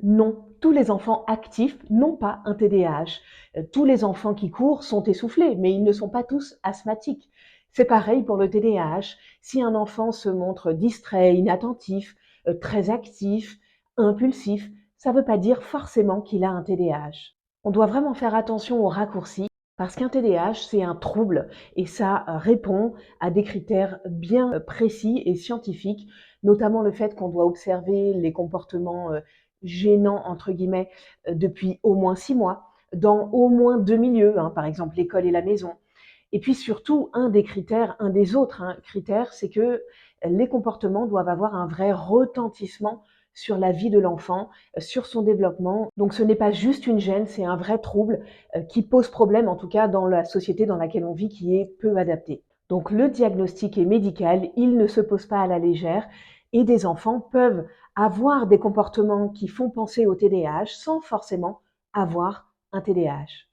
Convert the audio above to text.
Non, tous les enfants actifs n'ont pas un TDAH. Tous les enfants qui courent sont essoufflés, mais ils ne sont pas tous asthmatiques. C'est pareil pour le TDAH. Si un enfant se montre distrait, inattentif, très actif, impulsif, ça ne veut pas dire forcément qu'il a un TDAH. On doit vraiment faire attention aux raccourcis parce qu'un TDAH, c'est un trouble et ça répond à des critères bien précis et scientifiques, notamment le fait qu'on doit observer les comportements gênants, entre guillemets, depuis au moins 6 mois, dans au moins deux milieux, hein, par exemple l'école et la maison. Et puis surtout, un des autres critères, c'est que les comportements doivent avoir un vrai retentissement sur la vie de l'enfant, sur son développement. Donc ce n'est pas juste une gêne, c'est un vrai trouble qui pose problème, en tout cas dans la société dans laquelle on vit, qui est peu adaptée. Donc le diagnostic est médical, il ne se pose pas à la légère, et des enfants peuvent avoir des comportements qui font penser au TDAH sans forcément avoir un TDAH.